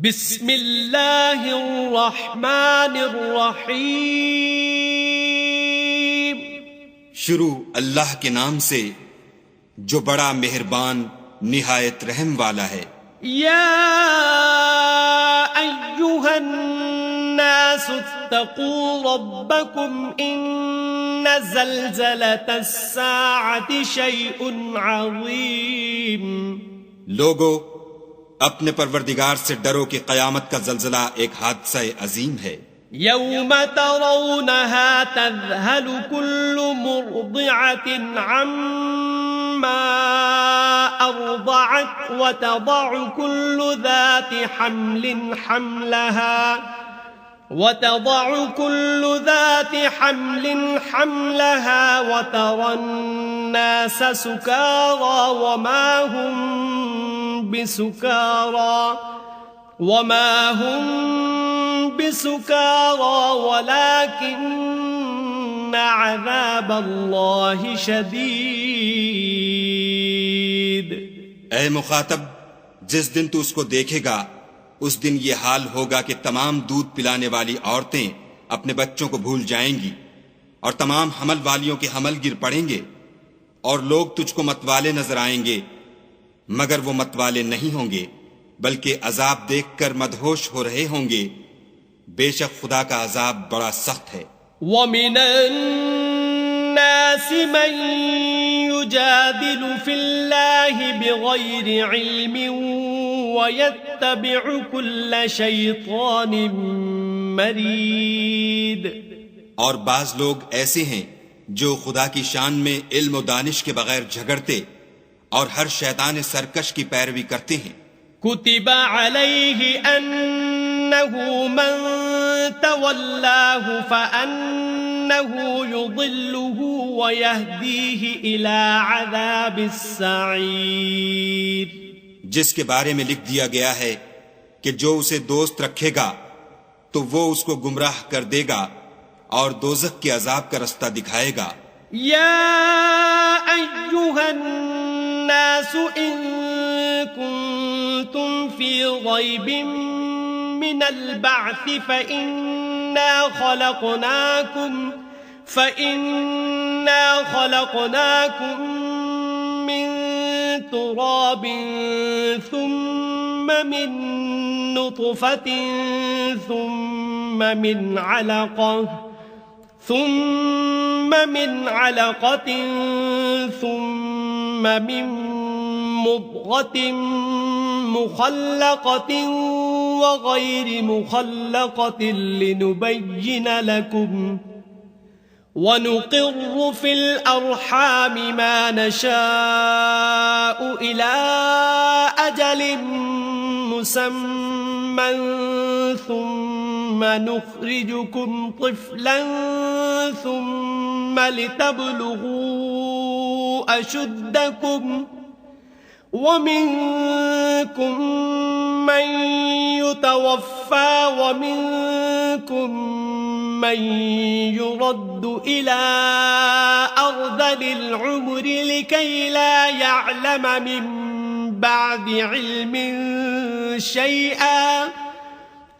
بسم اللہ الرحمن الرحیم. شروع اللہ کے نام سے جو بڑا مہربان نہایت رحم والا ہے. یا ایہا الناس اتقوا ربکم ان زلزلۃ الساعۃ شیء عظیم. لوگو اپنے پروردگار سے ڈرو کہ قیامت کا زلزلہ ایک حادثہ عظیم ہے. یوم ترونها تذہل کل مرضعة عما ارضعت وتضع كل ذات حمل حملها وترى الناس سكارى وما هم بسكارى ولكن عذاب الله شديد. اے مخاطب، جس دن تو اس کو دیکھے گا اس دن یہ حال ہوگا کہ تمام دودھ پلانے والی عورتیں اپنے بچوں کو بھول جائیں گی اور تمام حمل والیوں کے حمل گر پڑیں گے اور لوگ تجھ کو متوالے نظر آئیں گے مگر وہ متوالے نہیں ہوں گے بلکہ عذاب دیکھ کر مدہوش ہو رہے ہوں گے. بے شک خدا کا عذاب بڑا سخت ہے. وَمِنَ النَّاسِ مَن يُجَادِلُ فِي اللَّهِ بِغَيْرِ عِلْمٍ وَيَتَّبِعُ كُلَّ شَيْطَانٍ مَرِيدٍ. اور بعض لوگ ایسے ہیں جو خدا کی شان میں علم و دانش کے بغیر جھگڑتے اور ہر شیطان سرکش کی پیروی کرتے ہیں. كتب عليه أنه من تولاه فأنه يضله ويهديه إلى عذاب السعير. جس کے بارے میں لکھ دیا گیا ہے کہ جو اسے دوست رکھے گا تو وہ اس کو گمراہ کر دے گا اور دوزخ کے عذاب کا رستہ دکھائے گا. یا ایھا الناس ان کنتم فی ریب من البعث فإنا خلقناکم من تراب ثم من نطفة ثم من علقة ثم من مضغة مخلقة وغير مخلقة لنبين لكم ونقر في الأرحام ما نشاء إلى أجل مسمى ثم نخرجكم طفلا ثم لتبلغوا أشدكم ومنكم من يتوفى ومنكم من يرد إلى أرذل العمر لكي لا يعلم من بعد علم شيئا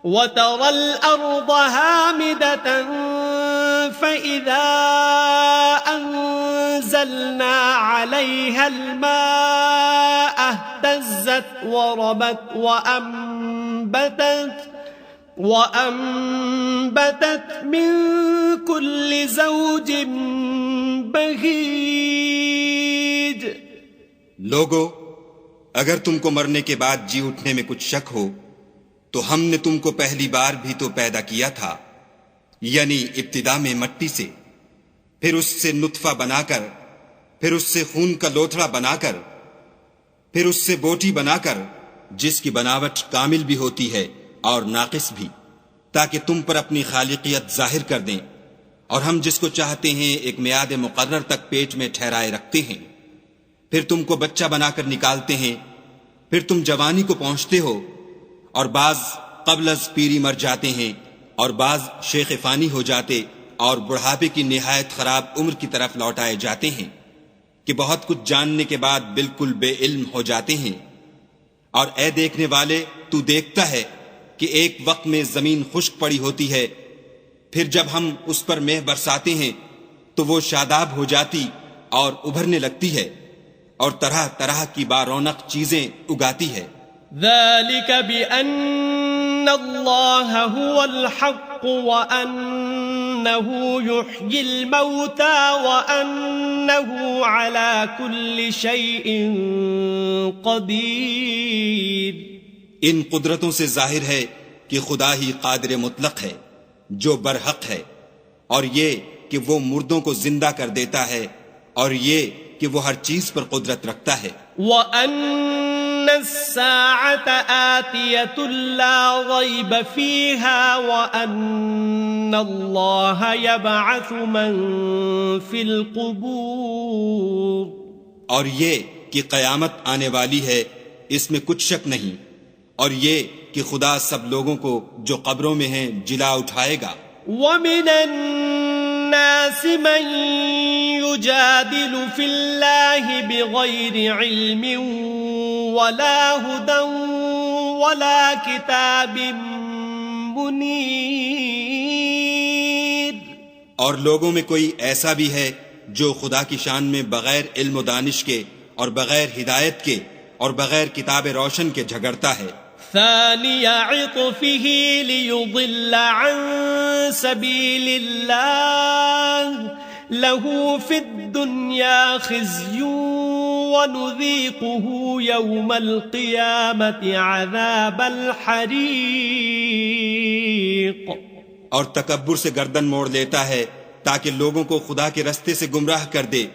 وترى الأرض هامدة فإذا أنزلنا عليها الماء اهتزت وربت وأنبتت من كل زوج بهيج. لوگو اگر تم کو مرنے کے بعد جی اٹھنے میں کچھ شک ہو تو ہم نے تم کو پہلی بار بھی تو پیدا کیا تھا، یعنی ابتدا میں مٹی سے، پھر اس سے نطفہ بنا کر، پھر اس سے خون کا لوتھڑا بنا کر، پھر اس سے بوٹی بنا کر، جس کی بناوٹ کامل بھی ہوتی ہے اور ناقص بھی، تاکہ تم پر اپنی خالقیت ظاہر کر دیں. اور ہم جس کو چاہتے ہیں ایک میعاد مقرر تک پیٹ میں ٹھہرائے رکھتے ہیں، پھر تم کو بچہ بنا کر نکالتے ہیں، پھر تم جوانی کو پہنچتے ہو، اور بعض قبل از پیری مر جاتے ہیں اور بعض شیخ فانی ہو جاتے اور بڑھاپے کی نہایت خراب عمر کی طرف لوٹائے جاتے ہیں کہ بہت کچھ جاننے کے بعد بالکل بے علم ہو جاتے ہیں. اور اے دیکھنے والے، تو دیکھتا ہے کہ ایک وقت میں زمین خشک پڑی ہوتی ہے، پھر جب ہم اس پر مہ برساتے ہیں تو وہ شاداب ہو جاتی اور ابھرنے لگتی ہے اور طرح طرح کی بارونق چیزیں اگاتی ہے۔ ذلك بأن الله هو الحق وأنه يحيي الموتى وأنه على كل شيء قدير۔ ان قدرتوں سے ظاہر ہے کہ خدا ہی قادر مطلق ہے جو برحق ہے، اور یہ کہ وہ مردوں کو زندہ کر دیتا ہے، اور یہ کہ وہ ہر چیز پر قدرت رکھتا ہے۔ وَأَنَّ السَّاعَةَ آتِيَةٌ لَا رَيْبَ فِيهَا وَأَنَّ اللَّهَ يَبْعَثُ مَن فِي الْقُبُورِ۔ اور یہ کہ قیامت آنے والی ہے، اس میں کچھ شک نہیں، اور یہ کہ خدا سب لوگوں کو جو قبروں میں ہیں جلا اٹھائے گا۔ وَمِنَ النَّاسِ مَن يُجَادِلُ فِي اللَّهِ بِغَيْرِ عِلْمٍ وَلَا هُدًى وَلَا كِتَابٍ مُنِيرٍ۔ اور لوگوں میں کوئی ایسا بھی ہے جو خدا کی شان میں بغیر علم و دانش کے اور بغیر ہدایت کے اور بغیر کتاب روشن کے جھگڑتا ہے۔ ثاني عطفه ليضل عن سبيل الله له في الدنيا خزي ونذيقه يوم القيامة عذاب الحريق۔ اور تکبر سے گردن موڑ لیتا ہے تاکہ لوگوں کو خدا کے رستے سے گمراہ کر دے،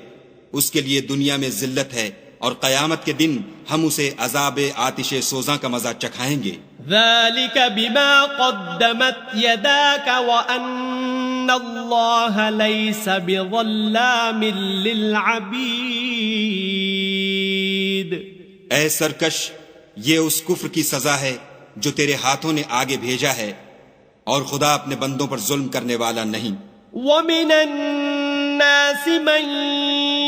اس کے لیے دنیا میں ذلت ہے، اور قیامت کے دن ہم اسے عذاب آتش سوزاں کا مزہ چکھائیں گے۔ ذلك بما قدمت يداك وأن الله ليس بظلام للعبيد۔ اے سرکش، یہ اس کفر کی سزا ہے جو تیرے ہاتھوں نے آگے بھیجا ہے، اور خدا اپنے بندوں پر ظلم کرنے والا نہیں۔ وَمِنَ النَّاسِ مَن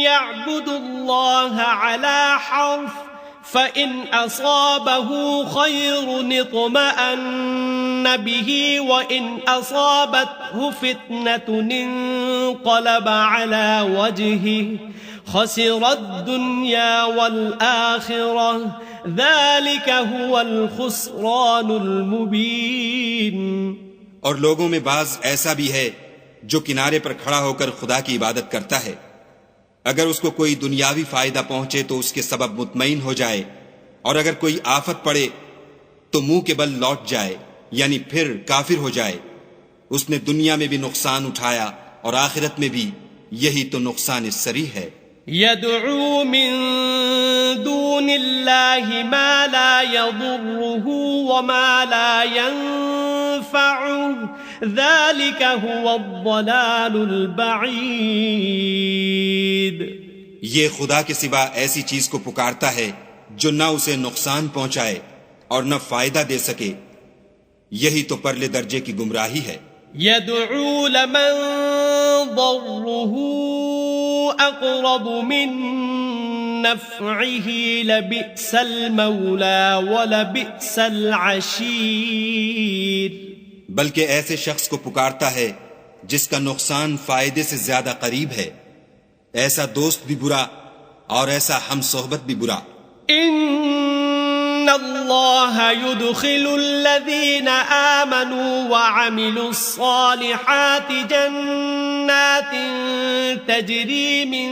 يَعْبُدُ اللَّهَ عَلَى حَرْفٍ فَإِنْ أَصَابَهُ خَيْرٌ اطْمَأَنَّ بِهِ وَإِنْ أَصَابَتْهُ فِتْنَةٌ انقَلَبَ عَلَى وَجْهِهِ خَسِرَ الدُّنْيَا وَالْآخِرَةَ ذَلِكَ هُوَ الْخُسْرَانُ الْمُبِينُ۔ اور لوگوں میں بعض ایسا بھی ہے جو کنارے پر کھڑا ہو کر خدا کی عبادت کرتا ہے، اگر اس کو کوئی دنیاوی فائدہ پہنچے تو اس کے سبب مطمئن ہو جائے، اور اگر کوئی آفت پڑے تو منہ کے بل لوٹ جائے، یعنی پھر کافر ہو جائے۔ اس نے دنیا میں بھی نقصان اٹھایا اور آخرت میں بھی، یہی تو نقصان صریح ہے۔ يدعو من دون الله ما لا يضره وما لا ينفعه ذلك هو الضلال البعيد۔ یہ خدا کے سوا ایسی چیز کو پکارتا ہے جو نہ اسے نقصان پہنچائے اور نہ فائدہ دے سکے، یہی تو پرلے درجے کی گمراہی ہے۔ يدعو لمن ضره أقرب من نفعه لبئس المولى ولبئس العشير۔ بلکہ ایسے شخص کو پکارتا ہے جس کا نقصان فائدے سے زیادہ قریب ہے، ایسا دوست بھی برا اور ایسا ہم صحبت بھی برا۔ ان اللہ يدخل الذین آمنوا وعملوا الصالحات جنات تجری من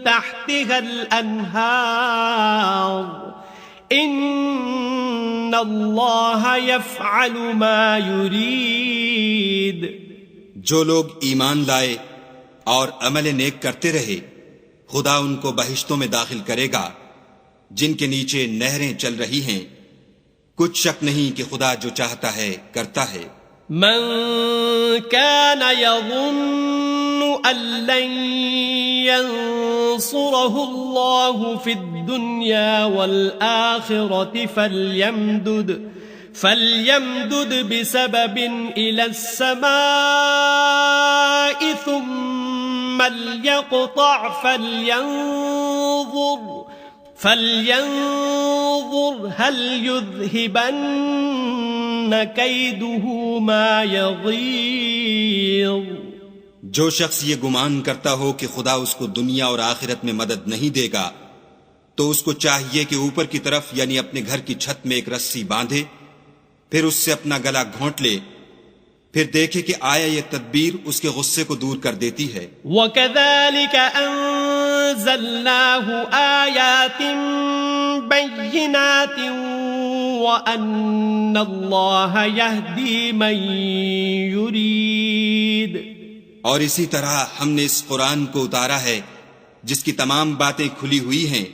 تحتها الانہار ان اللہ یفعل ما یرید۔ جو لوگ ایمان لائے اور عمل نیک کرتے رہے، خدا ان کو بہشتوں میں داخل کرے گا جن کے نیچے نہریں چل رہی ہیں، کچھ شک نہیں کہ خدا جو چاہتا ہے کرتا ہے۔ من كان يظن أن لن ينصره الله في الدنيا والآخرة فليمدد بسبب إلى السماء ثم ليقطع فلينظر هل يذهبن كيده ما يغيظ. جو شخص یہ گمان کرتا ہو کہ خدا اس کو دنیا اور آخرت میں مدد نہیں دے گا تو اس کو چاہیے کہ اوپر کی طرف یعنی اپنے گھر کی چھت میں ایک رسی باندھے، پھر اس سے اپنا گلا گھونٹ لے، پھر دیکھے کہ آیا یہ تدبیر اس کے غصے کو دور کر دیتی ہے. وَكَذَلِكَ أَنزَلْنَاهُ آيَاتٍ بَيِّنَاتٍ وَأَنَّ اللَّهَ يَهْدِي مَن يُرِيدُ. اور اسی طرح ہم نے اس قرآن کو اتارا ہے جس کی تمام باتیں کھلی ہوئی ہیں،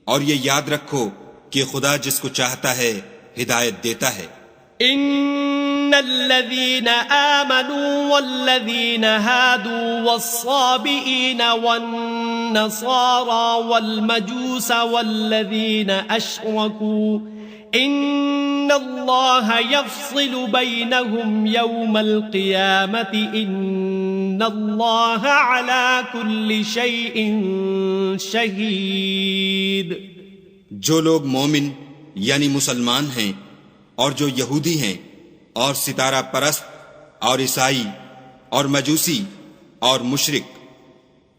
اور یہ یاد رکھو کہ خدا جس کو چاہتا ہے ہدایت دیتا ہے. ان الذين آمنوا والذين هادوا والصابئين والنصارى والمجوس والذين أشركوا ان الله يفصل بينهم يوم القيامة ان الله على كل شيء شهيد. جو لوگ مومن یعنی مسلمان ہیں اور جو یہودی ہیں اور ستارہ پرست اور عیسائی اور مجوسی اور مشرک،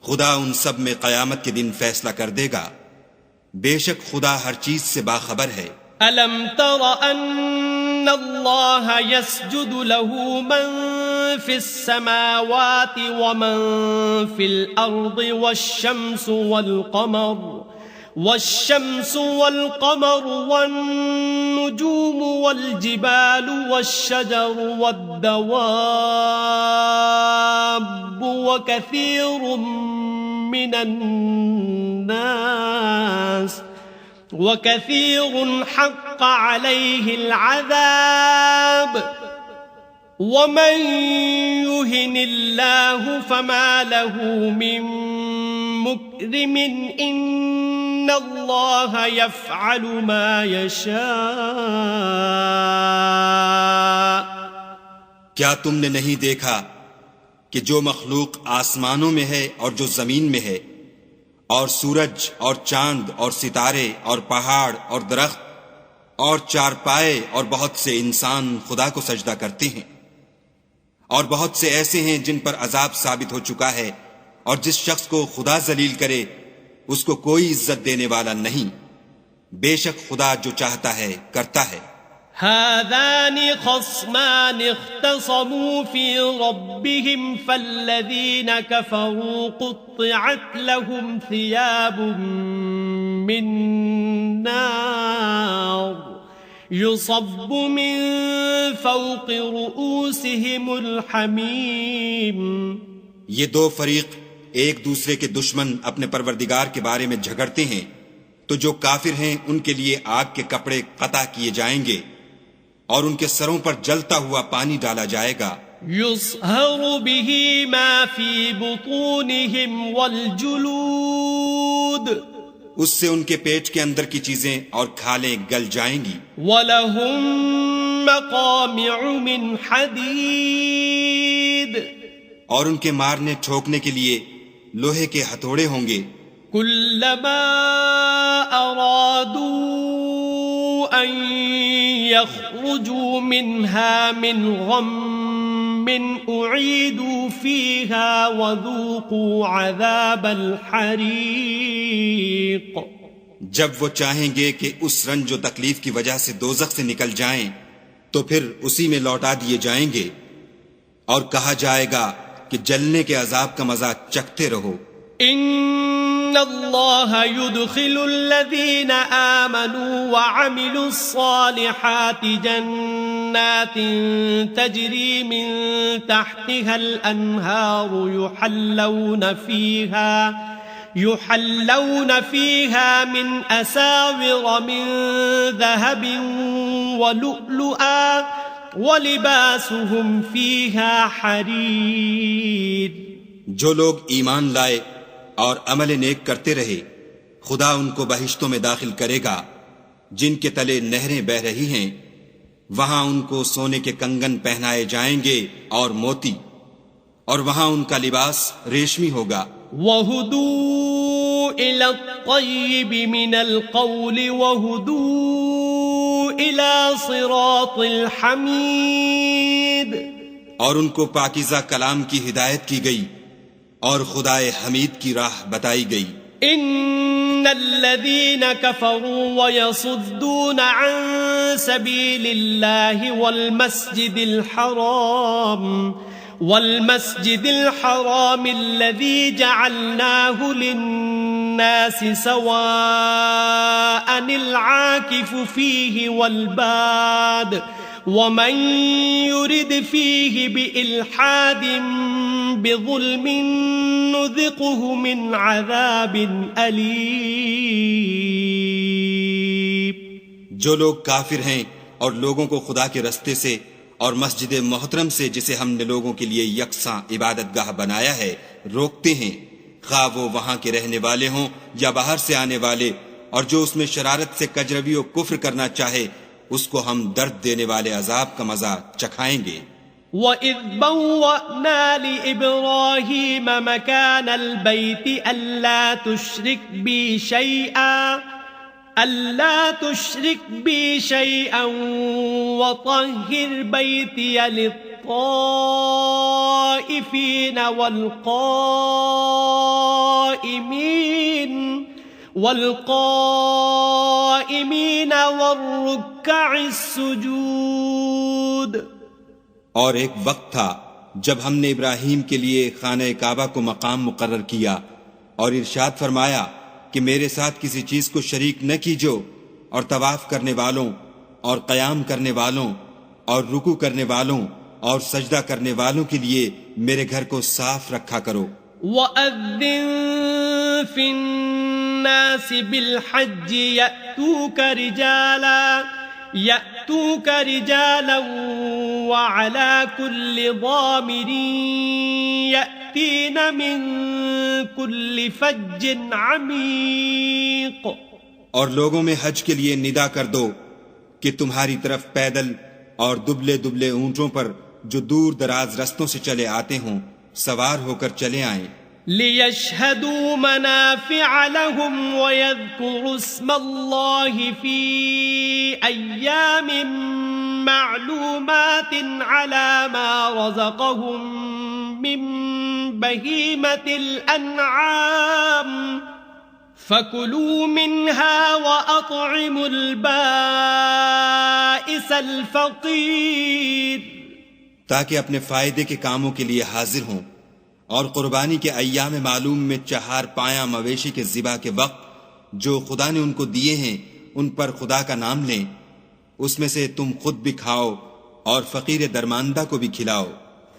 خدا ان سب میں قیامت کے دن فیصلہ کر دے گا. بے شک خدا ہر چیز سے باخبر ہے. أَلَمْ تَرَ أَنَّ اللَّهَ يَسْجُدُ لَهُ مَن فِي السَّمَاوَاتِ وَمَن فِي الْأَرْضِ وَالشَّمْسُ وَالْقَمَرُ وَالنُّجُومُ وَالْجِبَالُ وَالشَّجَرُ وَالدَّوَابُّ وَكَثِيرٌ حَقَّ عَلَيْهِ الْعَذَابُ وَمَن يُهِنِ اللَّهُ فَمَا لَهُ مِن مُكْرِمٍ إِنَّ اللَّهَ يَفْعَلُ مَا يَشَاءُ. کیا تم نے نہیں دیکھا کہ جو مخلوق آسمانوں میں ہے اور جو زمین میں ہے، اور سورج اور چاند اور ستارے اور پہاڑ اور درخت اور چارپائے اور بہت سے انسان خدا کو سجدہ کرتے ہیں، اور بہت سے ایسے ہیں جن پر عذاب ثابت ہو چکا ہے، اور جس شخص کو خدا ذلیل کرے اس کو کوئی عزت دینے والا نہیں. بے شک خدا جو چاہتا ہے کرتا ہے. هذان خصمان اختصموا في ربهم فالذين كفروا قطعت لهم ثياب من نار يصب من فوق رؤوسهم الحميم. یہ دو فریق ایک دوسرے کے دشمن اپنے پروردگار کے بارے میں جھگڑتے ہیں، تو جو کافر ہیں ان کے لیے آگ کے کپڑے قطع کیے جائیں گے اور ان کے سروں پر جلتا ہوا پانی ڈالا جائے گا. يصهر به ما في بطونهم والجلود، اس سے ان کے پیٹ کے اندر کی چیزیں اور کھالیں گل جائیں گی. وَلَهُم مَّقَامِعُ مِنْ حَدِيدٍ، اور ان کے مارنے ٹھوکنے کے لیے لوہے کے ہتھوڑے ہوں گے. كُلَّمَا أَرَادُوا أَن يَخْرُجُوا مِنْهَا مِنْ غَمٍّ أُعِيدُوا فِيهَا وَذُوقُوا عَذَابَ الْحَرِيقِ. جب وہ چاہیں گے کہ اس رنج و تکلیف کی وجہ سے دوزخ سے نکل جائیں تو پھر اسی میں لوٹا دیے جائیں گے، اور کہا جائے گا کہ جلنے کے عذاب کا مزہ چکھتے رہو. ان اللہ يدخل الذین آمنوا وعملوا الصالحات جنات تجری من تحتها الانہار يحلون فيها من أساور من ذهب ولؤلؤا وَلِبَاسُهُمْ فِيهَا حَرِيرٌ. جو لوگ ایمان لائے اور عمل نیک کرتے رہے خدا ان کو بہشتوں میں داخل کرے گا جن کے تلے نہریں بہ رہی ہیں، وہاں ان کو سونے کے کنگن پہنائے جائیں گے اور موتی، اور وہاں ان کا لباس ریشمی ہوگا. وَهُدُوا إِلَى الطَّيِّبِ مِنَ الْقَوْلِ وَهُدُوا إلى صراط الحميد. اور ان کو پاکیزہ کلام کی ہدایت کی گئی اور خدائے حمید کی راہ بتائی گئی. إن الذين كفروا ويصدون عن سبيل الله والمسجد الحرام الذي جعلناه للناس سواء العاكف فيه والباد ومن يرد فيه بإلحاد بظلم نذقه من عذاب أليم. جو لوگ کافر ہیں اور لوگوں کو خدا کے رستے سے اور مسجد محترم سے جسے ہم نے لوگوں کے لیے یکساں عبادت گاہ بنایا ہے روکتے ہیں، خواہ وہ وہاں کے رہنے والے ہوں یا باہر سے آنے والے، اور جو اس میں شرارت سے کجروی و کفر کرنا چاہے اس کو ہم درد دینے والے عذاب کا مزہ چکھائیں گے. وَإِذْ بَوَّأْنَا لِإِبْرَاهِيمَ مَكَانَ الْبَيْتِ أَلَّا تُشْرِكْ بِي شَيْئًا وَطَهِّرْ بَيْتِيَ لِلطَّائِفِينَ وَالْقَائِمِينَ وَالرُّكَّعِ السُّجُودِ. اور ایک وقت تھا جب ہم نے ابراہیم کے لیے خانہ کعبہ کو مقام مقرر کیا اور ارشاد فرمایا کہ میرے ساتھ کسی چیز کو شریک نہ کیجو، اور طواف کرنے والوں اور قیام کرنے والوں اور رکوع کرنے والوں اور سجدہ کرنے والوں کے لیے میرے گھر کو صاف رکھا کرو. وَأَذِّن فِي النَّاسِ بِالْحَجِّ يَأْتُوكَ رِجَالًا وَعَلَى كُلِّ ضَامِرٍ يَأْتِينَ مِن كُلِّ فَجٍّ عَمِيقٍ. اور لوگوں میں حج کے لیے ندا کر دو کہ تمہاری طرف پیدل اور دبلے دبلے اونٹوں پر جو دور دراز رستوں سے چلے آتے ہوں سوار ہو کر چلے آئیں. لِيَشْهَدُوا مَنَافِعَ لَهُمْ وَيَذْكُرُوا اسْمَ اللَّهِ فِي أَيَّامٍ مَّعْلُومَاتٍ عَلَى مَا رَزَقَهُم مِّن بَهِيمَةِ الْأَنْعَامِ فَكُلُوا مِنْهَا وَأَطْعِمُوا الْبَائِسَ الْفَقِيرَ. تاکہ اپنے فائدے کے کاموں کے لیے حاضر ہوں، اور قربانی کے ایام معلوم میں 4 پایاں مویشی کے ذبح کے وقت جو خدا نے ان کو دیے ہیں ان پر خدا کا نام لیں، اس میں سے تم خود بھی کھاؤ اور فقیر درماندہ کو بھی کھلاؤ.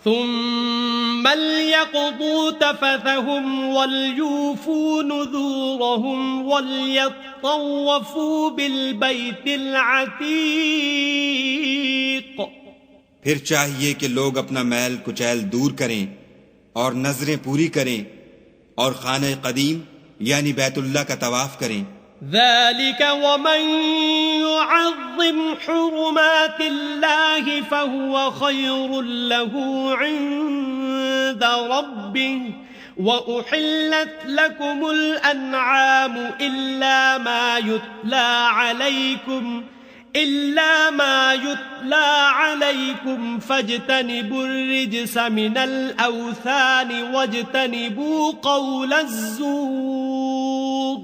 ثم ليقضوا تفثهم وليوفوا نذورهم وليطوفوا بالبيت العتيق. پھر چاہیے کہ لوگ اپنا میل کچیل دور کریں اور نظریں پوری کریں اور خانہ قدیم یعنی بیت اللہ کا طواف کریں. ذلك ومن يعظم حرمات الله فهو خير له عند ربه وأحلت لكم الأنعام إلا ما يتلى عليكم فاجتنبوا الرجس من الأوثان واجتنبوا قول الزور.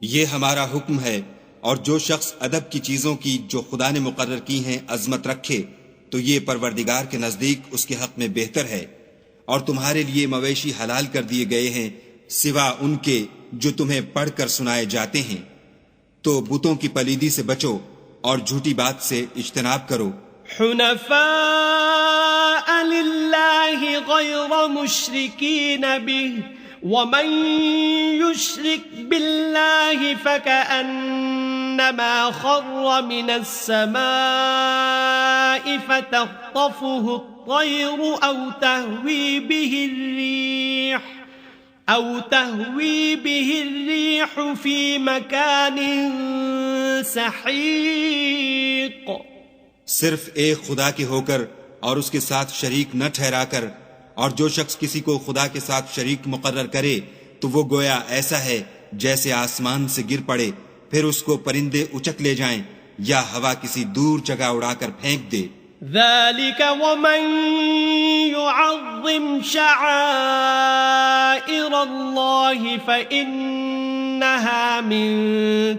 یہ ہمارا حکم ہے، اور جو شخص ادب کی چیزوں کی جو خدا نے مقرر کی ہیں عظمت رکھے تو یہ پروردگار کے نزدیک اس کے حق میں بہتر ہے. اور تمہارے لیے مویشی حلال کر دیے گئے ہیں سوا ان کے جو تمہیں پڑھ کر سنائے جاتے ہیں. تو بتوں کی پلیدی سے بچو اور جھوٹی بات سے اجتناب کرو. حنفاء للہ غیر مشرکین به ومن يشرك بالله فكأنما خر من السماء فتخطفه الطير أو تهوي به الريح في مكان سحيق. صرف ایک خدا کے ہو کر اور اس کے ساتھ شریک نہ ٹھہرا کر، اور جو شخص کسی کو خدا کے ساتھ شریک مقرر کرے تو وہ گویا ایسا ہے جیسے آسمان سے گر پڑے پھر اس کو پرندے اچک لے جائیں یا ہوا کسی دور جگہ اڑا کر پھینک دے. ذلك ومن يعظم شعائر الله فإنها من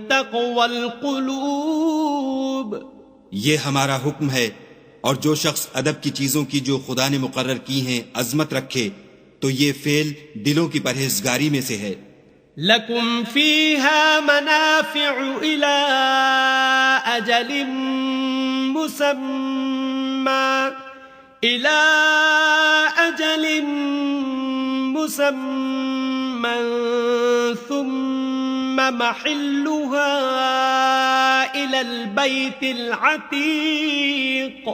تقوى القلوب. یہ ہمارا حکم ہے، اور جو شخص ادب کی چیزوں کی جو خدا نے مقرر کی ہیں عظمت رکھے تو یہ فعل دلوں کی پرہیزگاری میں سے ہے. لکم فیہا منافع الی اجل مسمى ثم محلها إلى البيت العتيق.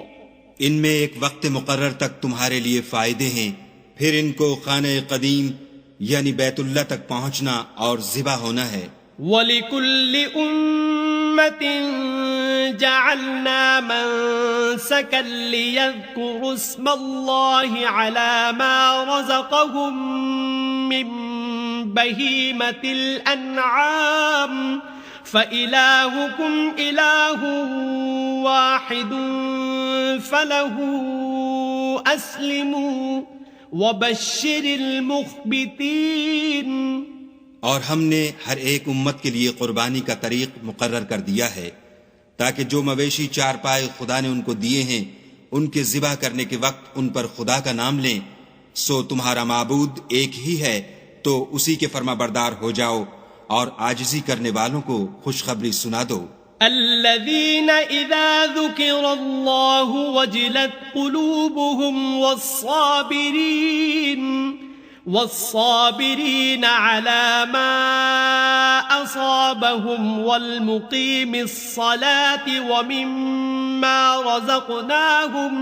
ان میں ایک وقت مقرر تک تمہارے لیے فائدے ہیں، پھر ان کو خانہ قدیم یعنی بیت اللہ تک پہنچنا اور ذبح ہونا ہے. وَلِكُلِّ أُمَّةٍ جَعَلْنَا مَنسَكًا لِيَذْكُرُوا اسْمَ اللَّهِ عَلَى مَا رَزَقَهُم مِّن بَهِيمَةِ الْأَنْعَامِ فَإِلَٰهُكُمْ إِلَٰهٌ وَاحِدٌ فَلَهُ أَسْلِمُوا وَبَشِّرِ الْمُخْبِتِينَ. اور ہم نے ہر ایک امت کے لیے قربانی کا طریق مقرر کر دیا ہے تاکہ جو مویشی چار پائے خدا نے ان کو دیے ہیں ان کے ذبح کرنے کے وقت ان پر خدا کا نام لیں. سو تمہارا معبود ایک ہی ہے تو اسی کے فرما بردار ہو جاؤ اور عاجزی کرنے والوں کو خوشخبری سنا دو. الذين إذا ذكر الله وجلت قلوبهم والصابرين على ما أصابهم والمقيم الصلاة ومما رزقناهم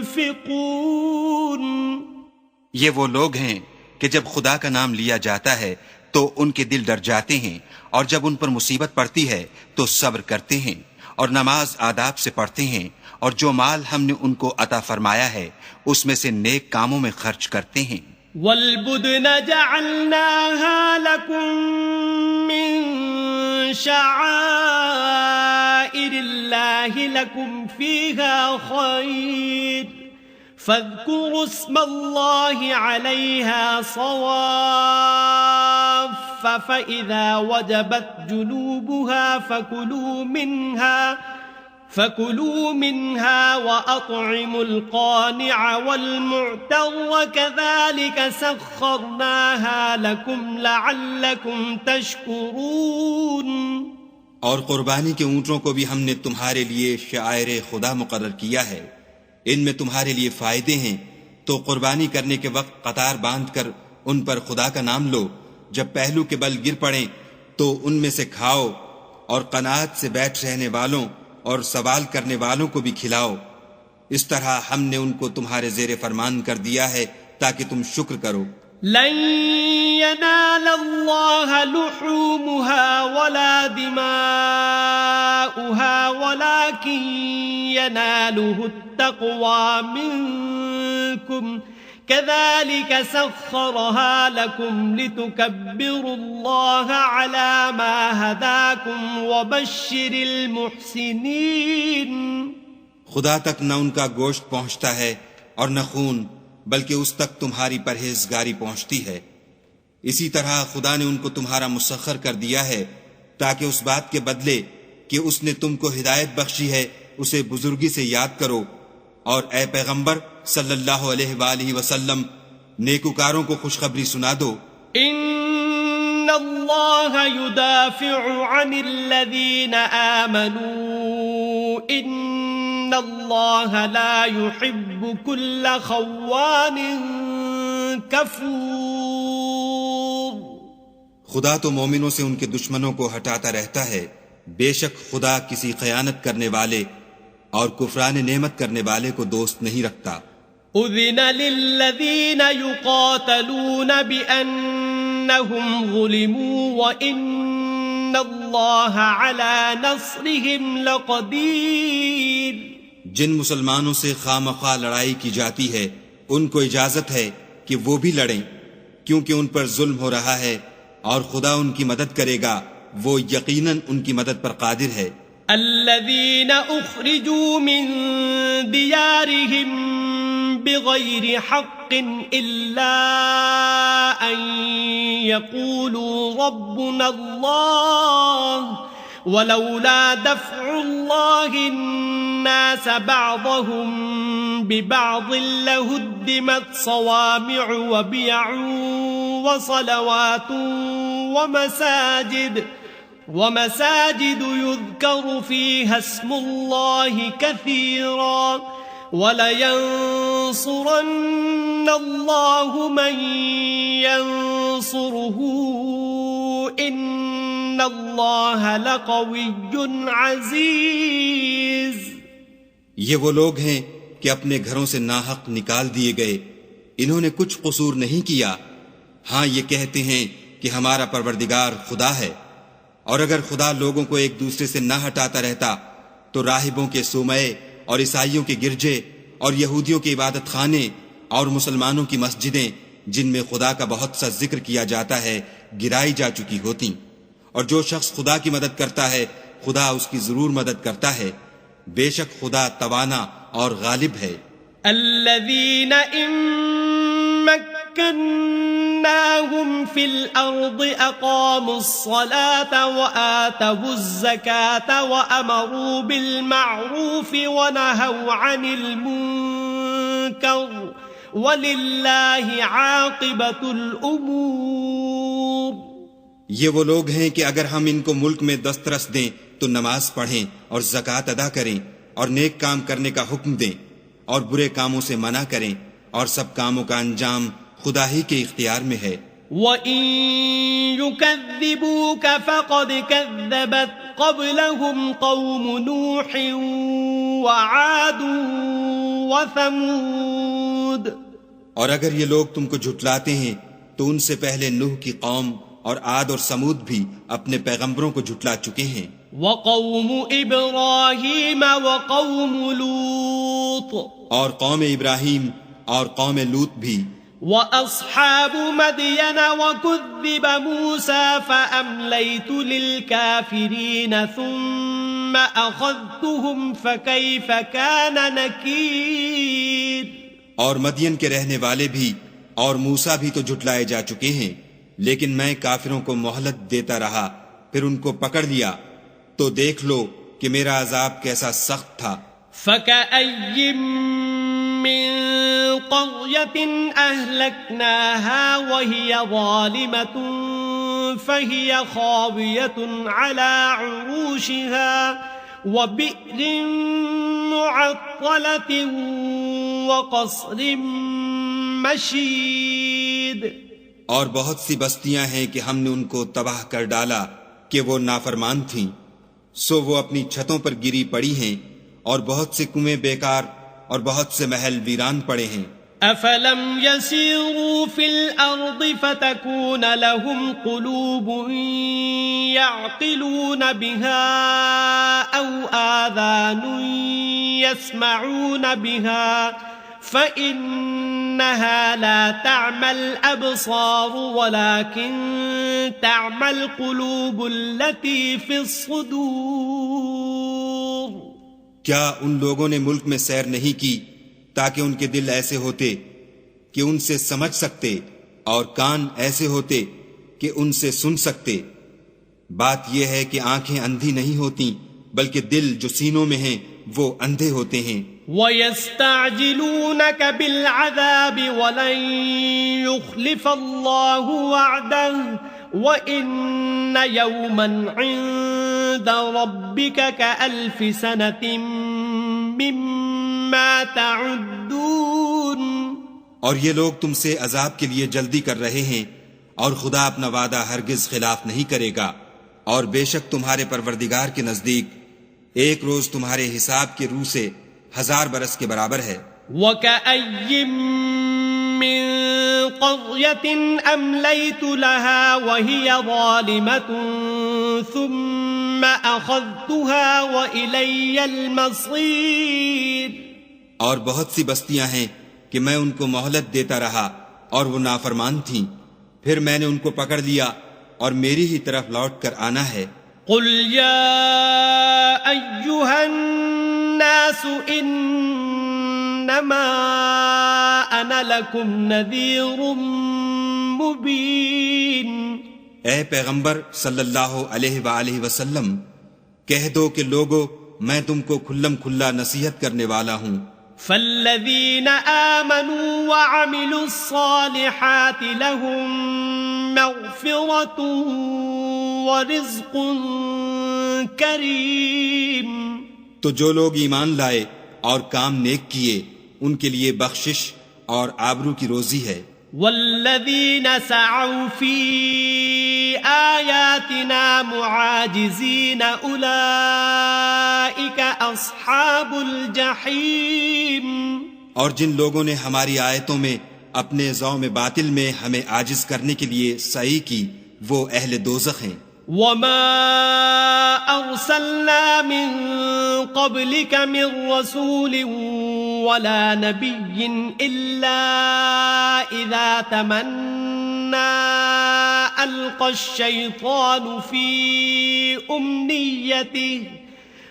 ينفقون. یہ وہ لوگ ہیں کہ جب خدا کا نام لیا جاتا ہے تو ان کے دل ڈر جاتے ہیں، اور جب ان پر مصیبت پڑتی ہے تو صبر کرتے ہیں اور نماز آداب سے پڑھتے ہیں، اور جو مال ہم نے ان کو عطا فرمایا ہے اس میں سے نیک کاموں میں خرچ کرتے ہیں. وَالْبُدْنَ جَعَلْنَاهَا لَكُم مِّن شَعَائِرِ اللَّهِ لَكُمْ فِيهَا خَيْرٌ فَاذْكُرُوا اسْمَ اللَّهِ عَلَيْهَا صَوَافَّ فَإِذَا وَجَبَتْ جُنُوبُهَا فَكُلُوا مِنْهَا وَأَطْعِمُوا الْقَانِعَ وَالْمُعْتَرَّ كَذَلِكَ سَخَّرْنَاهَا لَكُمْ لَعَلَّكُمْ تَشْكُرُونَ. اور قربانی کے اونٹوں کو بھی ہم نے تمہارے لیے شعائر خدا مقرر کیا ہے، ان میں تمہارے لیے فائدے ہیں، تو قربانی کرنے کے وقت قطار باندھ کر ان پر خدا کا نام لو. جب پہلو کے بل گر پڑیں تو ان میں سے کھاؤ، اور قناعت سے بیٹھ رہنے والوں اور سوال کرنے والوں کو بھی کھلاؤ. اس طرح ہم نے ان کو تمہارے زیر فرمان کر دیا ہے تاکہ تم شکر کرو. لن ينال الله لحومها ولا دماؤها ولكن يناله التقوى منكم كذلك سخرها لكم لتكبروا الله على ما هداكم وبشر المحسنين. خدا تک نہ ان کا گوشت پہنچتا ہے اور نہ خون، بلکہ اس تک تمہاری پرہیزگاری پہنچتی ہے. اسی طرح خدا نے ان کو تمہارا مسخر کر دیا ہے تاکہ اس بات کے بدلے کہ اس نے تم کو ہدایت بخشی ہے اسے بزرگی سے یاد کرو. اور اے پیغمبر صلی اللہ علیہ وآلہ وسلم نیکوکاروں کو خوشخبری سنا دو. ان اللہ يدافع عن الذین آمنوا ان اللہ لا يحب كل خوان کفور. خدا تو مومنوں سے ان کے دشمنوں کو ہٹاتا رہتا ہے، بے شک خدا کسی خیانت کرنے والے اور کفران نعمت کرنے والے کو دوست نہیں رکھتا. اذن للذین یقاتلون بأنہم ظلموا وإن اللہ علی نصرہم لقدیر. جن مسلمانوں سے خواہ لڑائی کی جاتی ہے ان کو اجازت ہے کہ وہ بھی لڑیں، کیونکہ ان پر ظلم ہو رہا ہے، اور خدا ان کی مدد کرے گا، وہ یقیناً ان کی مدد پر قادر ہے. الذين أخرجوا من ديارهم بغير حق إلا أن يقولوا ربنا الله ولولا دفع الله الناس بعضهم ببعض لهدمت صوامع وبيع وصلوات ومساجد يذكر فيها اسم الله كثيرا ولينصرن الله من ينصره إن الله لقوي عزيز. یہ وہ لوگ ہیں کہ اپنے گھروں سے ناحق نکال دیے گئے، انہوں نے کچھ قصور نہیں کیا. ہاں یہ کہتے ہیں کہ ہمارا پروردگار خدا ہے، اور اگر خدا لوگوں کو ایک دوسرے سے نہ ہٹاتا رہتا تو راہبوں کے صومعے اور عیسائیوں کے گرجے اور یہودیوں کے عبادت خانے اور مسلمانوں کی مسجدیں جن میں خدا کا بہت سا ذکر کیا جاتا ہے گرائی جا چکی ہوتی. اور جو شخص خدا کی مدد کرتا ہے خدا اس کی ضرور مدد کرتا ہے، بے شک خدا توانا اور غالب ہے. الذين إن مكناهم في الأرض أقاموا الصلاة وآتوا الزكاة وأمروا بالمعروف ونهوا عن المنكر ولله عاقبة الأمور. یہ وہ لوگ ہیں کہ اگر ہم ان کو ملک میں دسترس دیں تو نماز پڑھیں اور زکوٰۃ ادا کریں اور نیک کام کرنے کا حکم دیں اور برے کاموں سے منع کریں، اور سب کاموں کا انجام خدا ہی کے اختیار میں ہے. وَإِن يُكَذِّبُوكَ فَقَدْ كَذَّبَتْ قَبْلَهُمْ قَوْمُ نُوحٍ وَعَادٌ وَثَمُودَ. اور اگر یہ لوگ تم کو جھٹلاتے ہیں تو ان سے پہلے نوح کی قوم اور عاد اور سمود بھی اپنے پیغمبروں کو جھٹلا چکے ہیں. وَقَوْمُ إِبْرَاهِيمَ وَقَوْمُ لُوطٍ. اور قوم ابراہیم اور قوم لوط بھی. وَأَصْحَابُ مَدْيَنَ وَكُذِّبَ مُوسَى فَأَمْلَيْتُ لِلْكَافِرِينَ ثُمَّ أَخَذْتُهُمْ فَكَيْفَ كَانَ نَكِيرٌ. اور مدین کے رہنے والے بھی اور موسیٰ بھی تو جھٹلائے جا چکے ہیں، لیکن میں کافروں کو مہلت دیتا رہا، پھر ان کو پکڑ لیا، تو دیکھ لو کہ میرا عذاب کیسا سخت تھا. فَكَأَيٍّ مِّن قَرْيَةٍ أَهْلَكْنَاهَا وَهِيَ ظَالِمَةٌ فَهِيَ خَاوِيَةٌ عَلَى عُرُوشِهَا وَبِئْرٍ مُّعَطَّلَةٍ وَقَصْرٍ مَّشِيدٍ. اور بہت سی بستیاں ہیں کہ ہم نے ان کو تباہ کر ڈالا کہ وہ نافرمان تھیں، سو وہ اپنی چھتوں پر گری پڑی ہیں، اور بہت سے کنویں بیکار اور بہت سے محل ویران پڑے ہیں. افلم يسيروا في الارض فتكون لهم قلوب يعقلون بها او آذان يسمعون بها فإنها لا تعمى الأبصار ولكن تعمى القلوب التي في الصدور. کیا ان لوگوں نے ملک میں سیر نہیں کی تاکہ ان کے دل ایسے ہوتے کہ ان سے سمجھ سکتے اور کان ایسے ہوتے کہ ان سے سن سکتے؟ بات یہ ہے کہ آنکھیں اندھی نہیں ہوتی بلکہ دل جو سینوں میں ہیں وہ اندھے ہوتے ہیں. وَيَسْتَعْجِلُونَكَ بِالْعَذَابِ وَلَن يُخْلِفَ اللَّهُ وَعْدَهُ وَإِنَّ يَوْمًا عِندَ رَبِّكَ كَأَلْفِ سَنَةٍ مِّمَّا تَعُدُّونَ. اور یہ لوگ تم سے عذاب کے لیے جلدی کر رہے ہیں، اور خدا اپنا وعدہ ہرگز خلاف نہیں کرے گا، اور بے شک تمہارے پروردگار کے نزدیک ایک روز تمہارے حساب کے روح سے 1000 برس کے برابر ہے. وَكَأَيٍّ مِّن قَرْيَةٍ أَمْلَيْتُ لَهَا وَهِيَ ظَالِمَةٌ ثُمَّ أَخَذْتُهَا وَإِلَيَّ الْمَصِيرُ. اور بہت سی بستیاں ہیں کہ میں ان کو مہلت دیتا رہا اور وہ نافرمان تھیں، پھر میں نے ان کو پکڑ لیا اور میری ہی طرف لوٹ کر آنا ہے. قل يا أيها الناس إنما أنا لكم نذير مبين. اے پیغمبر صلی اللہ علیہ وآلہ وسلم، کہہ دو کہ لوگو میں تم کو کھلم کھلا نصیحت کرنے والا ہوں. فالذین آمنوا وعملوا الصالحات لهم مغفرة ورزق کریم. تو جو لوگ ایمان لائے اور کام نیک کیے ان کے لیے بخشش اور آبرو کی روزی ہے. والذین سعوا فی آیاتنا معاجزین اولئک اصحاب الجحیم. اور جن لوگوں نے ہماری آیتوں میں اپنے ذوم باطل میں ہمیں عاجز کرنے کے لیے سعی کی وہ اہل دوزخ ہیں. وما ارسلنا من قبلك من رسول ولا نبي الا اذا تمنى القى الشيطان في امنيته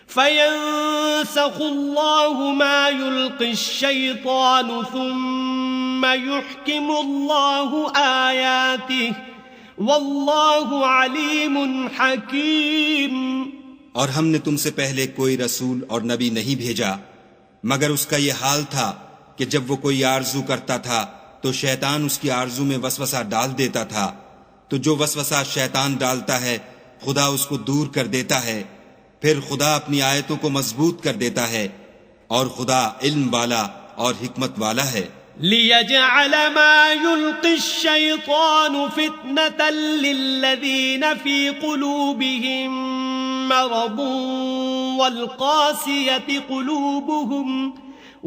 فينسخ الله ما يلقي الشيطان ثم يحكم الله آياته واللہ علیم حکیم. اور ہم نے تم سے پہلے کوئی رسول اور نبی نہیں بھیجا مگر اس کا یہ حال تھا کہ جب وہ کوئی آرزو کرتا تھا تو شیطان اس کی آرزو میں وسوسہ ڈال دیتا تھا، تو جو وسوسہ شیطان ڈالتا ہے خدا اس کو دور کر دیتا ہے، پھر خدا اپنی آیتوں کو مضبوط کر دیتا ہے، اور خدا علم والا اور حکمت والا ہے. لِيَجْعَلَ مَا يُلْقِي الشَّيْطَانُ فِتْنَةً لِلَّذِينَ فِي قُلُوبِهِم مَّرَضٌ وَالْقَاسِيَةِ قُلُوبُهُمْ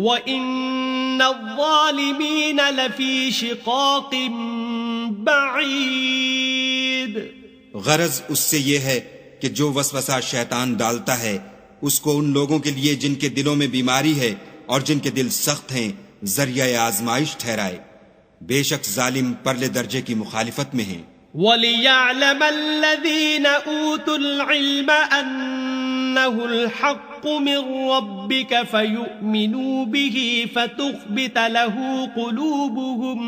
وَإِنَّ الظَّالِمِينَ لَفِي شِقَاقٍ بَعِيدٍ. غرض اس سے یہ ہے کہ جو وسوسہ شیطان ڈالتا ہے اس کو ان لوگوں کے لیے جن کے دلوں میں بیماری ہے اور جن کے دل سخت ہیں ذریعہ آزمائش ٹھہرائے. بے شک ظالم پرلے درجے کی مخالفت میں ہیں. وَلِيَعْلَمَ الَّذِينَ أُوتُوا الْعِلْمَ أَنَّهُ الْحَقُّ مِنْ رَبِّكَ فَيُؤْمِنُوا بِهِ فَتُخْبِتَ لَهُ قُلُوبُهُمْ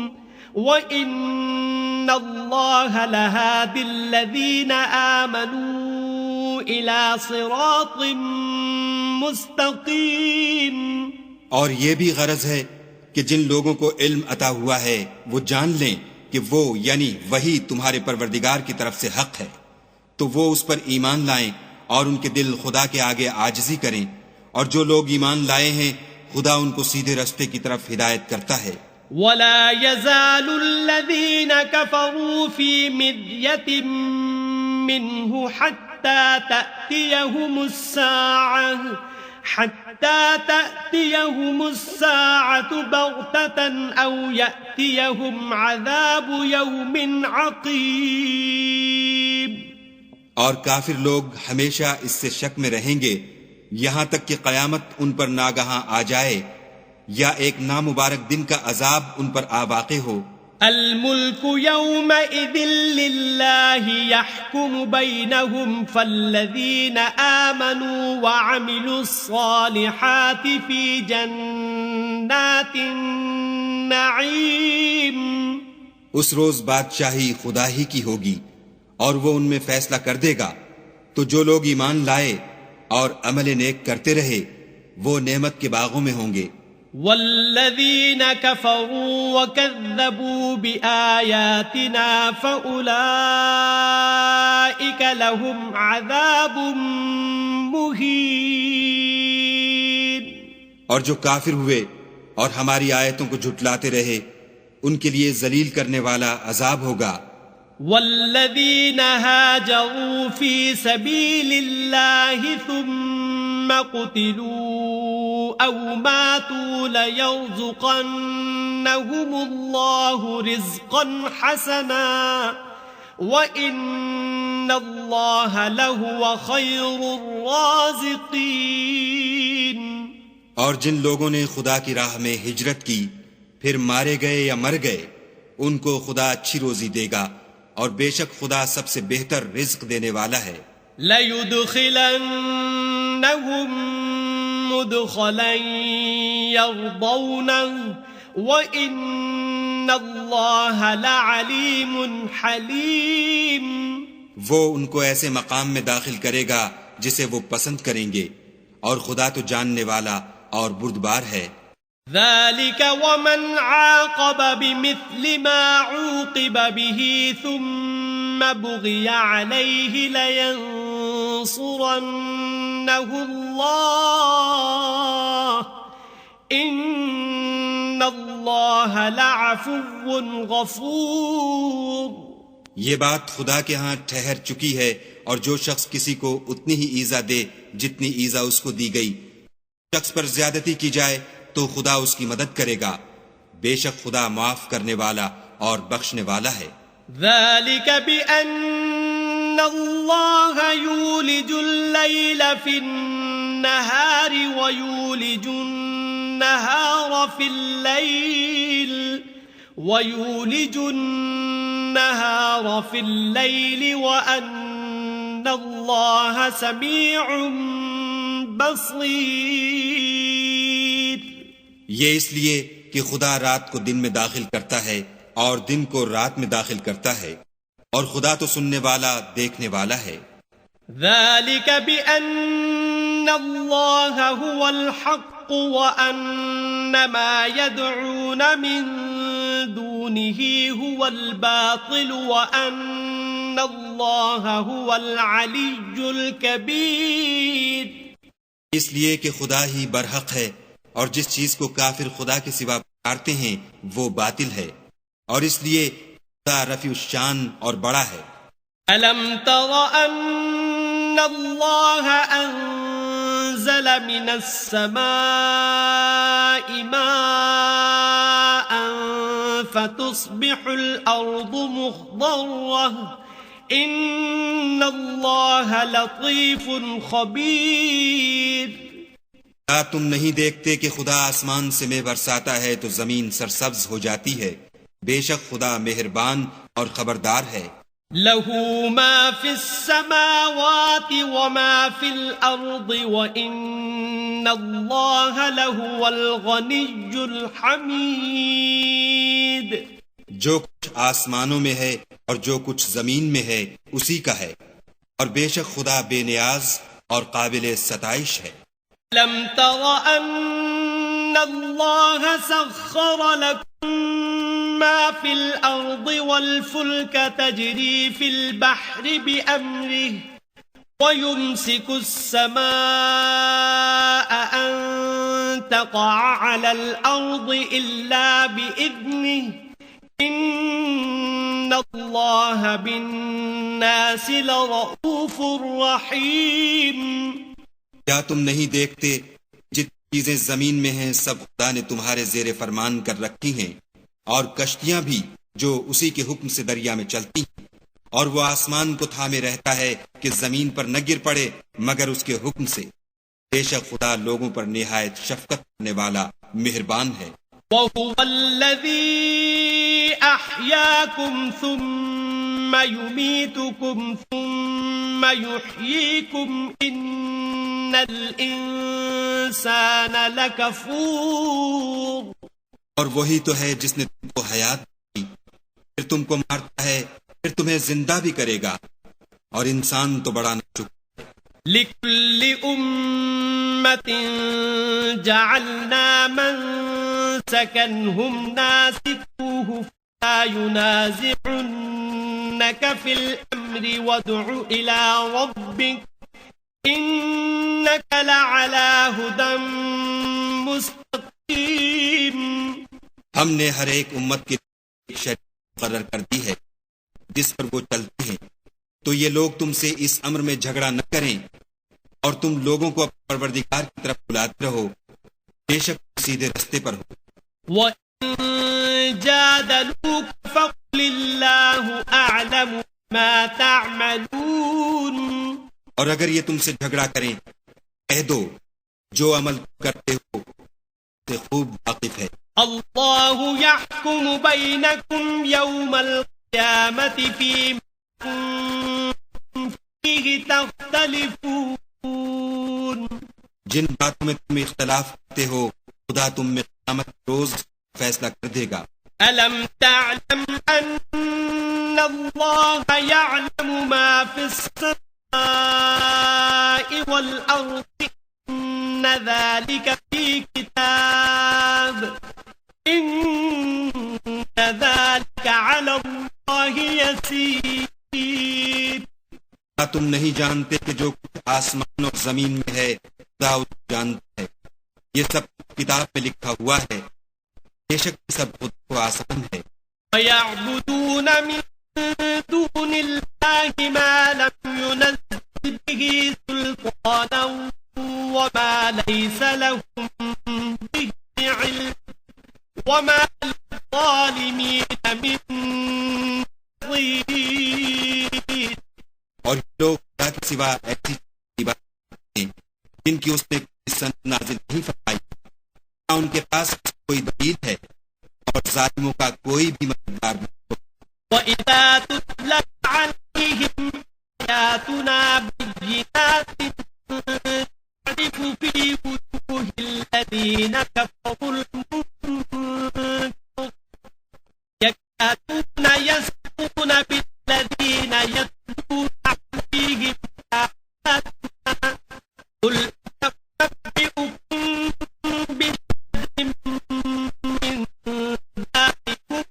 وَإِنَّ اللَّهَ لَهَادِ الَّذِينَ آمَنُوا إِلَى صِرَاطٍ مُسْتَقِيمٍ. اور یہ بھی غرض ہے کہ جن لوگوں کو علم عطا ہوا ہے وہ جان لیں کہ وہ یعنی وہی تمہارے پروردگار کی طرف سے حق ہے، تو وہ اس پر ایمان لائیں اور ان کے دل خدا کے آگے عاجزی کریں، اور جو لوگ ایمان لائے ہیں خدا ان کو سیدھے رستے کی طرف ہدایت کرتا ہے. وَلَا يَزَالُ الَّذِينَ كَفَرُوا فِي مِرْيَةٍ مِّنْهُ حَتَّى تَأْتِيَهُمُ السَّاعَةُ بَغْتَةً أَوْ يَأْتِيَهُمْ عَذَابُ يَوْمٍ عَقِيمٍ. اور کافر لوگ ہمیشہ اس سے شک میں رہیں گے یہاں تک کہ قیامت ان پر ناگہاں آ جائے یا ایک نامبارک دن کا عذاب ان پر آ واقع ہو. الملك يومئذ لله يحكم بينهم فالذين آمنوا وعملوا الصالحات في جنات النعيم. اس روز بادشاہی خدا ہی کی ہوگی اور وہ ان میں فیصلہ کر دے گا، تو جو لوگ ایمان لائے اور عمل نیک کرتے رہے وہ نعمت کے باغوں میں ہوں گے. والذین کفروا وکذبوا بآیاتنا فأولئک لهم عذاب مہین. اور جو کافر ہوئے اور ہماری آیتوں کو جھٹلاتے رہے ان کے لیے ذلیل کرنے والا عذاب ہوگا. والذین هاجروا فی سبیل اللہ ثم قتلوا او ماتوا لیرزقنہم اللہ رزقا حسنا وَإِنَّ اللَّهَ لَهُوَ خَيْرُ الرَّازِقِينَ. اور جن لوگوں نے خدا کی راہ میں ہجرت کی پھر مارے گئے یا مر گئے ان کو خدا اچھی روزی دے گا اور بے شک خدا سب سے بہتر رزق دینے والا ہے. لَيُدْخِلَنَّهُمْ مُدْخَلًا يَرْضَوْنَهُ وَإِنَّ اللَّهَ لَعَلِيمٌ حَلِيمٌ. وہ ان کو ایسے مقام میں داخل کرے گا جسے وہ پسند کریں گے، اور خدا تو جاننے والا اور بردبار ہے. ذَلِكَ وَمَنْ عَاقَبَ بِمِثْلِ مَا عُوقِبَ بِهِ ثُمَّ بُغِيَ عَلَيْهِ لَيَنصُرَنَّهُ اللَّهُ إِنَّ اللَّهَ لَعَفُوٌّ غَفُورٌ. یہ بات خدا کے ہاں ٹھہر چکی ہے، اور جو شخص کسی کو اتنی ہی ایذا دے جتنی ایذا اس کو دی گئی، شخص پر زیادتی کی جائے تو خدا اس کی مدد کرے گا. بے شک خدا معاف کرنے والا اور بخشنے والا ہے. ذَلِكَ بِأَنَّ اللَّهَ يُولِجُ اللَّيْلَ فِي النَّهَارِ وَيُولِجُ النَّهَارَ فِي اللَّيْلِ وَأَنَّ اللَّهَ سَمِيعٌ بَصِيرٌ. یہ اس لیے کہ خدا رات کو دن میں داخل کرتا ہے اور دن کو رات میں داخل کرتا ہے، اور خدا تو سننے والا دیکھنے والا ہے. ذَلِكَ بِأَنَّ اللَّهَ هُوَ الْحَقُّ وَأَنَّ مَا يَدْعُونَ مِن دُونِهِ هُوَ الْبَاطِلُ وَأَنَّ اللَّهَ هُوَ الْعَلِيُّ الْكَبِيرُ. اس لیے کہ خدا ہی برحق ہے، اور جس چیز کو کافر خدا کے سوا پکارتے ہیں وہ باطل ہے، اور اس لیے خدا رفیع الشان اور بڑا ہے. أَلَمْ تَرَ أَنَّ اللَّهَ أَنزَلَ مِنَ السَّمَاءِ مَاءً فَتُصْبِحُ الْأَرْضُ مُخْضَرَّةً إِنَّ اللَّهَ لَطِيفٌ خَبِيرٌ. کیا تم نہیں دیکھتے کہ خدا آسمان سے مے برساتا ہے تو زمین سرسبز ہو جاتی ہے؟ بے شک خدا مہربان اور خبردار ہے. له ما في السماوات وما في الأرض وإن الله لهو الغني الحميد. جو کچھ آسمانوں میں ہے اور جو کچھ زمین میں ہے اسی کا ہے، اور بے شک خدا بے نیاز اور قابل ستائش ہے. لم تر أن الله سخر لكم ما في الأرض والفلك تجري في البحر بأمره ويمسك السماء أن تقع على الأرض إلا بإذنه إن الله بالناس لرؤوف رحيم. کیا تم نہیں دیکھتے جتنی چیزیں زمین میں ہیں سب خدا نے تمہارے زیر فرمان کر رکھی ہیں، اور کشتیاں بھی جو اسی کے حکم سے دریا میں چلتی ہیں، اور وہ آسمان کو تھامے رہتا ہے کہ زمین پر نہ گر پڑے مگر اس کے حکم سے. بے شک خدا لوگوں پر نہایت شفقت کرنے والا مہربان ہے. وَهُوَ الَّذِي أَحْيَاكُمْ ثُمَّ يُمِيتُكُمْ ثُمَّ يُحْيِيكُمْ إِنَّ الْإِنسَانَ لَكَفُورٌ. اور وہی تو ہے جس نے تم کو حیات دی، پھر تم کو مارتا ہے، پھر تمہیں زندہ بھی کرے گا، اور انسان تو بڑا ناشکر ہے. لِكُلِّ أُمَّةٍ جَعَلْنَا مَنسَكًا هُمْ نَاسِكُوهُ فَلَا يُنَازِعُنَّكَ فِي الْأَمْرِ وَادْعُ إِلَى رَبِّكَ إِنَّكَ لَعَلَى هُدًى مُسْتَقِيمٍ. ہم نے ہر ایک امت کے ایک شریعت مقرر کر دی ہے جس پر وہ چلتے ہیں، تو یہ لوگ تم سے اس امر میں جھگڑا نہ کریں، اور تم لوگوں کو اپنے پروردگار کی طرف بلاتے رہو، بے شک سیدھے رستے پر ہو. وَإِن جَادَلُوكَ فَقُلِ اللَّهُ أَعْلَمُ مَا تَعْمَلُونَ. اور اگر یہ تم سے جھگڑا کریں کہہ دو جو عمل کرتے ہو سے خوب واقف ہے. اللہ يحكم بينكم يوم القيامة فيما فيه تختلفون جن باتوں میں تم اختلاف کرتے ہو خدا تم میں قیامت روز فیصلہ کر دے گا. ألم تعلم أن الله يعلم ما في السماء والأرض إن ذلك في كتاب إن ذلك على الله يسير. کیا تم نہیں جانتے کہ جو کچھ آسمان اور زمین میں ہے خدا اسے جانتا ہے؟ یہ سب کتاب میں لکھا ہوا ہے. بے شک یہ سب خدا کو آسان ہے. وَيَعْبُدُونَ مِن دُونِ اللَّهِ مَا لَمْ يُنَزِّلْ بِهِ سُلْطَانًا وَمَا لَيْسَ لَهُم بِهِ عِلْمٌ وَمَا لِلظَّالِمِينَ مِن نَصِيرٍ. اور یہ لوگ خدا کے سوا ایسی بات ہیں جن کی اس نے کوئی سند نازل نہیں فرمائی، نہ ان کے پاس کوئی دلیل ہے اور ظالموں کا کوئی بھی مددگار نہیں. وَإِذَا تُتْلَىٰ عَلَيْهِمْ آيَاتُنَا بَيِّنَاتٍ تَعْرِفُ فِي وُجُوهِ الَّذِينَ كَفَرُوا الْمُنكَرَ يَكَادُونَ يَسْطُونَ بِالَّذِينَ يَتْلُونَ عَلَيْهِمْ آيَاتِنَا قُلْ أَنبِئُكُم بِشَرٍّ مِّن ذَٰلِكُمُ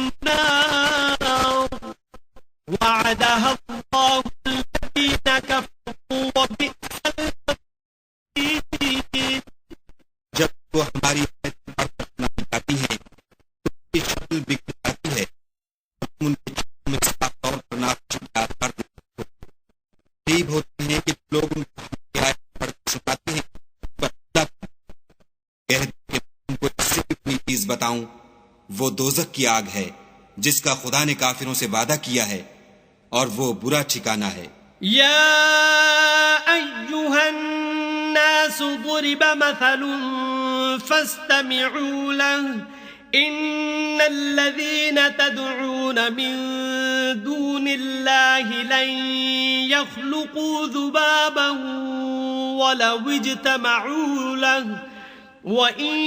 النَّارُ وَعَدَهَا اللَّهُ الَّذِينَ كَفَرُوا وَبِئْسَ الْمَصِيرُ. جب وہ ہماری آیتیں پڑھ کر سنائی جاتی ہیں تو ان کی شکل بگڑ جاتی ہے اور تم ان کے چہروں میں صاف طور پر ناخوشی کا اثر دیکھتے ہو. قریب ہوتے ہیں کہ لوگ ان کو ہماری آیتیں پڑھ کر سناتے ہیں پر اللہ کہہ دے کہ میں تم کو اس سے بھی کوئی چیز بتاؤں، وہ دوزخ کی آگ ہے جس کا خدا نے کافروں سے وعدہ کیا ہے اور وہ برا ٹھکانہ ہے. يا أيها الناس ضرب مثل فاستمعوا له إن الذين تدعون من دون الله لن يخلقوا ذبابا ولو اجتمعوا له وَإِن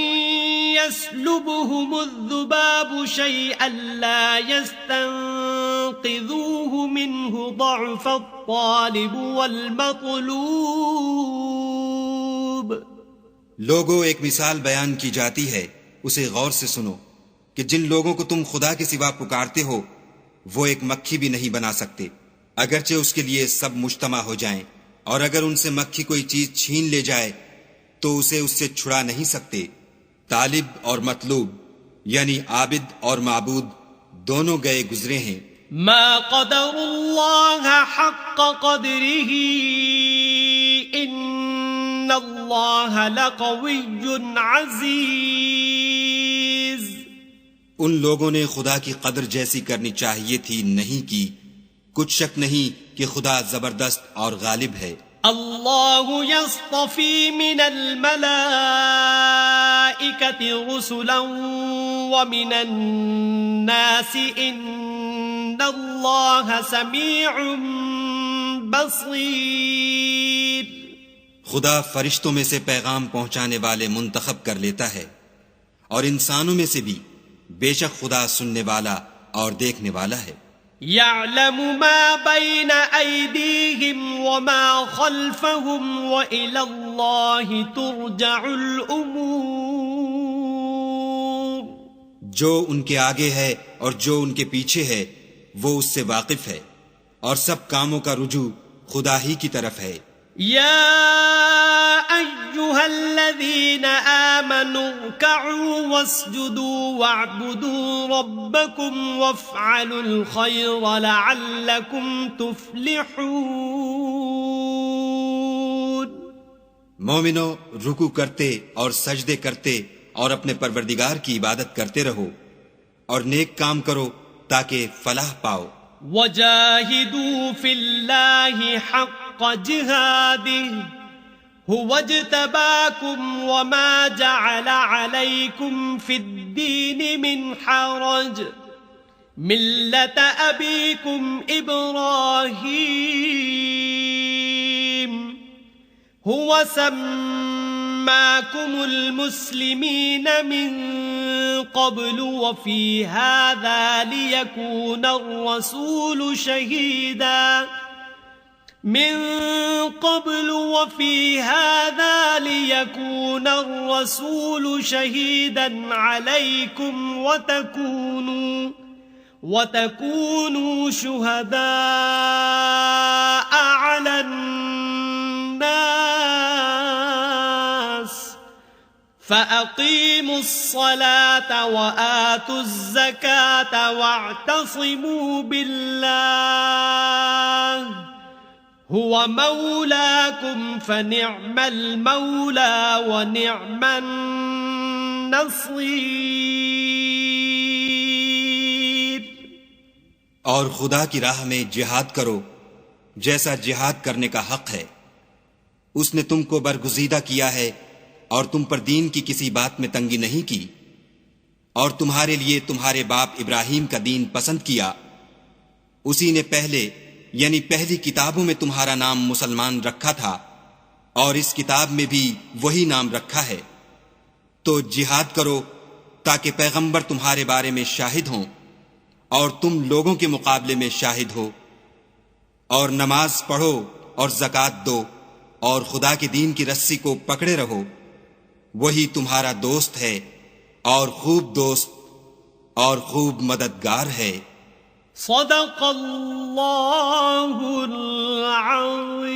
يَسْلُبْهُمُ الذُّبَابُ شَيْئًا لَّا يَسْتَنقِذُوهُ مِنْهُ ضَعْفَ الطَّالِبِ وَالْمَطْلُوبِ. لوگوں ایک مثال بیان کی جاتی ہے، اسے غور سے سنو کہ جن لوگوں کو تم خدا کے سوا پکارتے ہو وہ ایک مکھی بھی نہیں بنا سکتے اگرچہ اس کے لیے سب مجتمع ہو جائیں، اور اگر ان سے مکھی کوئی چیز چھین لے جائے تو اسے اس سے چھڑا نہیں سکتے. طالب اور مطلوب یعنی عابد اور معبود دونوں گئے گزرے ہیں. ما قدر اللہ حق قدره ان اللہ لقوی عزیز. ان لوگوں نے خدا کی قدر جیسی کرنی چاہیے تھی نہیں کی. کچھ شک نہیں کہ خدا زبردست اور غالب ہے. اللہ یصطفی من الملائکة رسلا ومن الناس ان اللہ سمیع بصیر. خدا فرشتوں میں سے پیغام پہنچانے والے منتخب کر لیتا ہے اور انسانوں میں سے بھی، بے شک خدا سننے والا اور دیکھنے والا ہے. يعلم ما بين أيديهم وما خلفهم وإلى الله ترجع الأمور. جو ان کے آگے ہے اور جو ان کے پیچھے ہے وہ اس سے واقف ہے، اور سب کاموں کا رجوع خدا ہی کی طرف ہے. يا أيها الذين آمنوا اركعوا واسجدوا واعبدوا ربكم وافعلوا الخير لعلكم تفلحون. مومنو، رکوع کرتے اور سجدے کرتے اور اپنے پروردگار کی عبادت کرتے رہو اور نیک کام کرو تاکہ فلاح پاؤ. وجاهدوا في الله حق جهاده هو اجتباكم وما جعل عليكم في الدين من حرج ملة أبيكم إبراهيم هو سماكم المسلمين من قبل وفي هذا ليكون الرسول شهيدا عليكم وتكونوا شهداء على الناس فأقيموا الصلاة وآتوا الزكاة واعتصموا بالله هو مولاكم فنعم المولى ونعم النصير. اور خدا کی راہ میں جہاد کرو جیسا جہاد کرنے کا حق ہے. اس نے تم کو برگزیدہ کیا ہے اور تم پر دین کی کسی بات میں تنگی نہیں کی، اور تمہارے لیے تمہارے باپ ابراہیم کا دین پسند کیا. اسی نے پہلے یعنی پہلی کتابوں میں تمہارا نام مسلمان رکھا تھا، اور اس کتاب میں بھی وہی نام رکھا ہے. تو جہاد کرو تاکہ پیغمبر تمہارے بارے میں شاہد ہوں اور تم لوگوں کے مقابلے میں شاہد ہو. اور نماز پڑھو اور زکوٰۃ دو اور خدا کے دین کی رسی کو پکڑے رہو. وہی تمہارا دوست ہے اور خوب دوست اور خوب مددگار ہے. صدق اللہ العظیم.